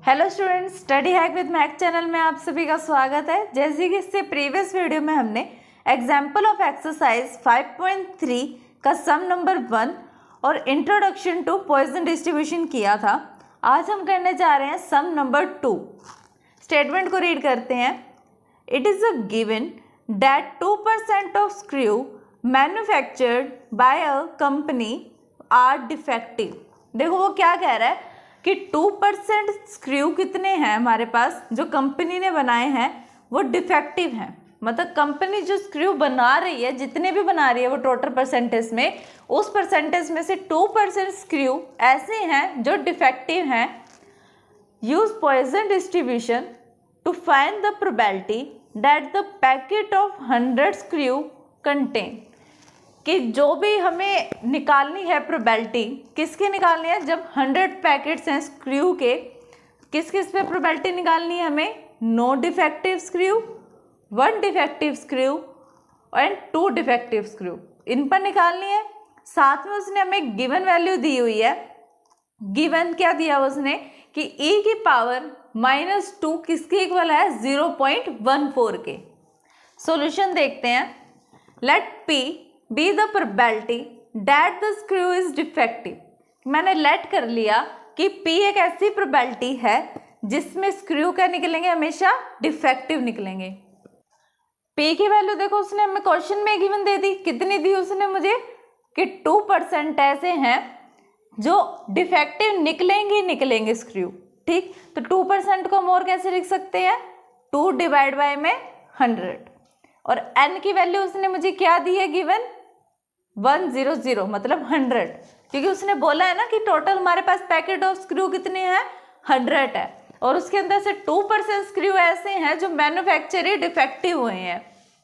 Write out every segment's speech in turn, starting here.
Hello students, study hack with math channel में आप सभी का स्वागत है। जैसे कि इससे प्रीवियस वीडियो में हमने एग्जाम्पल ऑफ एक्सरसाइज 5.3 का सम नंबर 1 और इंट्रोडक्शन टू पॉइजन डिस्ट्रीब्यूशन किया था। आज हम करने जा रहे हैं सम नंबर 2। स्टेटमेंट को रीड करते हैं। It is a given that 2% of screw manufactured by a company are defective. देखो वो क्या कह रहा है कि 2% स्क्रू कितने हैं हमारे पास जो कंपनी ने बनाए हैं वो डिफेक्टिव हैं। मतलब कंपनी जो स्क्रू बना रही है, जितने भी बना रही है वो टोटल परसेंटेज में, उस परसेंटेज में से 2% स्क्रू ऐसे हैं जो डिफेक्टिव हैं। Use Poisson distribution to find the probability that the packet of 100 screw contain. कि जो भी हमें निकालनी है प्रोबेबिलिटी, किसकी निकालनी है? जब 100 पैकेट्स हैं स्क्रू के, किस किस पे प्रोबेबिलिटी निकालनी है हमें? No defective screw, 1 defective screw and 2 defective screw, इन पर निकालनी है। साथ में उसने हमें गिवन वैल्यू दी हुई है। गिवन क्या दिया उसने कि e की पावर -2 किसके इक्वल है? 0.14 के। सॉल्यूशन देखते हैं। Let P be the probability that the screw is defective। मैंने लेट कर लिया कि P एक ऐसी प्रोबेबिलिटी है जिसमें स्क्रू क्या निकलेंगे? हमेशा डिफेक्टिव निकलेंगे। P की वैल्यू देखो उसने हमें क्वेश्चन में गिवन दे दी। कितनी दी उसने मुझे? कि 2% ऐसे हैं जो डिफेक्टिव निकलेंगे स्क्रू। ठीक, तो 2% को हम और कैसे लिख सकते हैं? 2 डिवाइड बाय में 100। और n की वैल्यू उसने मुझे क्या दी है गिवन? 100 मतलब 100, क्योंकि उसने बोला है ना कि टोटल हमारे पास पैकेट ऑफ स्क्रू कितने हैं? 100 है। और उसके अंदर से 2% स्क्रू ऐसे हैं जो मैन्युफैक्चर डिफेक्टिव हुए हैं।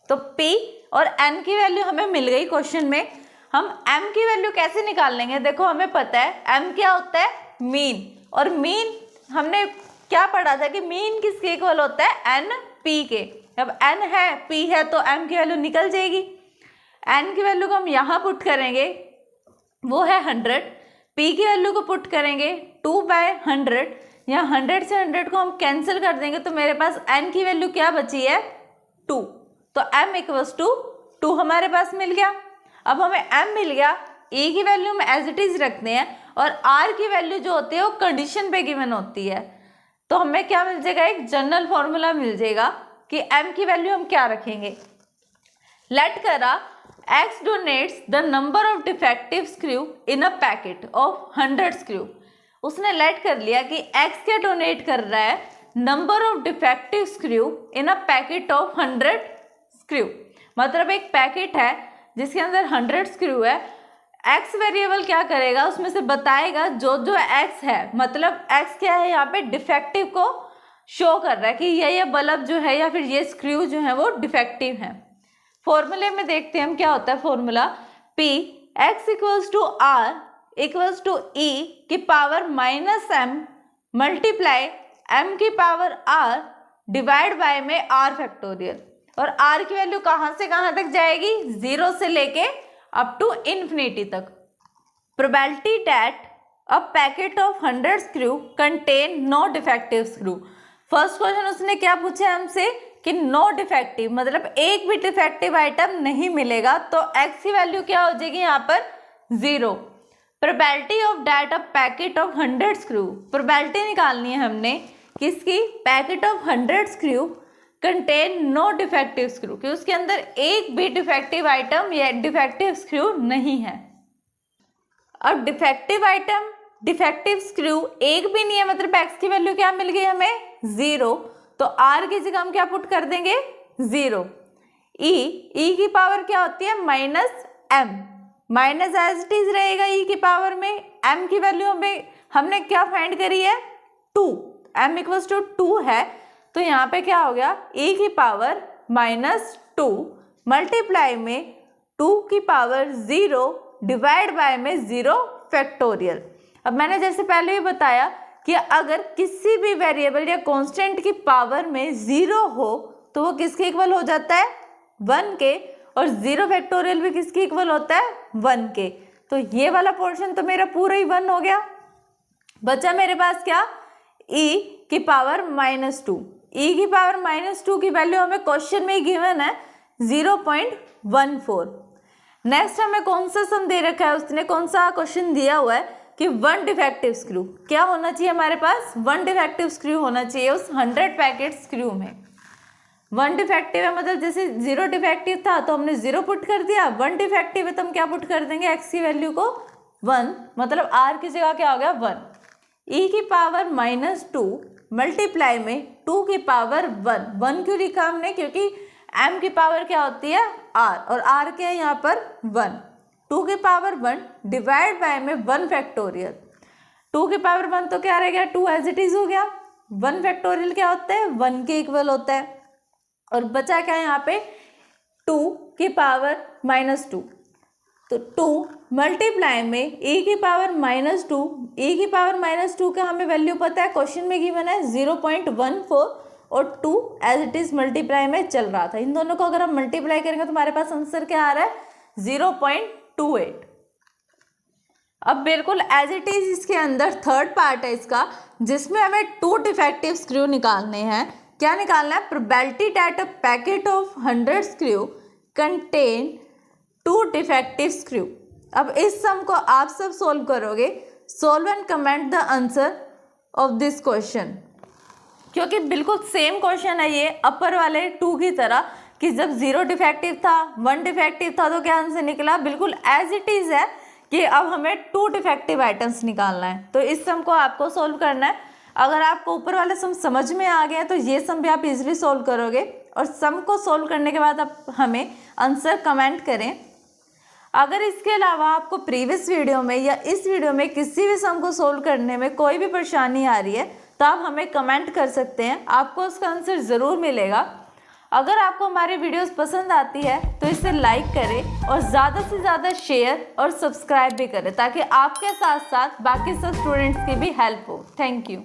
तो P और N की वैल्यू हमें मिल गई क्वेश्चन में। हम M की वैल्यू कैसे निकाल लेंगे? देखो हमें पता है M क्या होता है? मीन। और मीन हमने क्या पढ़ा था कि मीन किसके इक्वल होता है? N P के। अब N है, P है, तो M की वैल्यू निकल जाएगी। n की वैल्यू को हम यहाँ पुट करेंगे, वो है 100। p की वैल्यू को पुट करेंगे 2/100। यहाँ 100 से 100 को हम कैंसिल कर देंगे तो मेरे पास n की वैल्यू क्या बची है? 2। तो m इक्वल्स टू 2 हमारे पास मिल गया। अब हमें m मिल गया, e की वैल्यू हम एज इट इज रखते हैं और r की वैल्यू जो होती है वो कंडीशन पे गिवन होती है। तो हमें क्या मिल जाएगा? एक जनरल फॉर्मूला मिल जाएगा कि m की वैल्यू हम क्या रखेंगे। लेट करा X donates the number of defective screw in a packet of 100 screw। उसने लेट कर लिया कि X क्या डोनेट कर रहा है? Number of defective screw in a packet of 100 screw. मतलब एक पैकेट है जिसके अंदर 100 स्क्रू है। X वेरिएबल क्या करेगा? उसमें से बताएगा जो X है। मतलब X क्या है? यहाँ पे डिफेक्टिव को शो कर रहा है कि ये बल्ब जो है या फिर ये स्क्रू जो है वो डिफेक्टिव है। फॉर्मूले में देखते हैं हम क्या होता है formula. P x equals to R equals to E की पावर -m मल्टीप्लाई m की पावर R डिवाइड बाय में R फैक्टोरियल। और R की वैल्यू कहाँ से कहाँ तक जाएगी? 0 से लेके अप टू इन्फिनिटी तक। Probability that a packet of 100 screw contain no defective screw. First question उसने क्या पूछा हमसे कि नो डिफेक्टिव, मतलब एक भी डिफेक्टिव आइटम नहीं मिलेगा। तो x की वैल्यू क्या हो जाएगी यहाँ पर? 0। Probability of that a packet of 100 screw, probability निकालनी है हमने किसकी? Packet of 100 screw contain no defective screw, कि उसके अंदर एक भी डिफेक्टिव आइटम या डिफेक्टिव स्क्रू नहीं है। अब डिफेक्टिव आइटम, डिफेक्टिव स्क्रू एक भी नहीं है, मतलब x की वैल्यू क्या मिल गई हमें? 0। तो r की जगह हम क्या पुट कर देंगे? 0। e की पावर क्या होती है? -m, minus as it is रहेगा e की पावर में। m की वैल्यू हमने क्या फाइंड करी है? 2। m इक्वल्स टू 2 है, तो यहाँ पे क्या हो गया? e की पावर -2 मल्टीप्लाई में 2 की पावर 0 डिवाइड बाय में 0 फैक्टोरियल। अब मैंने जैसे पहले भी बताया कि अगर किसी भी वेरिएबल या कांस्टेंट की पावर में 0 हो तो वो किसके इक्वल हो जाता है? 1 के। और 0 फैक्टोरियल भी किसके इक्वल होता है? 1 के। तो ये वाला पोर्शन तो मेरा पूरा ही 1 हो गया। बचा मेरे पास क्या? e की पावर -2। e की पावर -2 की वैल्यू हमें क्वेश्चन में गिवन है 0.14। नेक्स्ट हमें कौन सा सम दे रखा है, उसने कौन सा क्वेश्चन दिया हुआ है कि 1 डिफेक्टिव स्क्रू। क्या होना चाहिए हमारे पास? 1 डिफेक्टिव स्क्रू होना चाहिए उस 100 पैकेट स्क्रू में। 1 डिफेक्टिव है मतलब जैसे 0 डिफेक्टिव था तो हमने 0 पुट कर दिया, 1 डिफेक्टिव है तो हम क्या पुट कर देंगे, x की वैल्यू को 1, मतलब r की जगह क्या हो गया 1। e की पावर -2 मल्टीप्लाई में 2 की पावर 1 क्यों लिखा हमने, क्योंकि m की पावर क्या होती है r, और r क्या है यहाँ पर 1। 2 की पावर 1 डिवाइड बाय में 1 फैक्टोरियल। 2 की पावर 1 तो क्या रह गया, 2 एज इट इज हो गया। 1 फैक्टोरियल क्या होता है, 1 के इक्वल होता है, और बचा क्या है यहाँ पे 2 की पावर -2। तो 2 मल्टीप्लाई में e की पावर -2, e की पावर -2 का हमें वैल्यू पता है, क्वेश्चन में गिवन है 0.14, और 2 एज इट इज मल्टीप्लाई में चल रहा था। इन दोनों को अगर हम मल्टीप्लाई करेंगे तो हमारे पास आंसर क्या आ रहा है 0.28। अब बिल्कुल एज इट इज इसके अंदर थर्ड पार्ट है इसका, जिसमें हमें 2 डिफेक्टिव स्क्रू निकालने हैं। क्या निकालना है, probability that a packet of 100 screw contain 2 defective screw. अब इस सम को आप सब सोल्व करोगे। Solve and comment the answer of this question, क्योंकि बिल्कुल सेम क्वेश्चन है ये अपर वाले 2 की तरह, कि जब 0 डिफेक्टिव था 1 डिफेक्टिव था तो क्या आंसर निकला, बिल्कुल एज इट इज है कि अब हमें 2 डिफेक्टिव आइटम्स निकालना है। तो इस सम को आपको सोल्व करना है। अगर आपको ऊपर वाला सम समझ में आ गया तो ये सम भी आप इजीली सोल्व करोगे, और सम को सोल्व करने के बाद आप हमें आंसर कमेंट करें। अगर इसके अलावा आपको प्रीवियस वीडियो में या इस वीडियो में किसी भी सम को सोल्व करने में कोई भी परेशानी आ रही है तो आप हमें कमेंट कर सकते हैं, आपको उसका आंसर ज़रूर मिलेगा। अगर आपको हमारी वीडियोस पसंद आती है तो इसे लाइक करें और ज़्यादा से ज़्यादा शेयर और सब्सक्राइब भी करें, ताकि आपके साथ साथ बाकी सब स्टूडेंट्स की भी हेल्प हो। Thank you.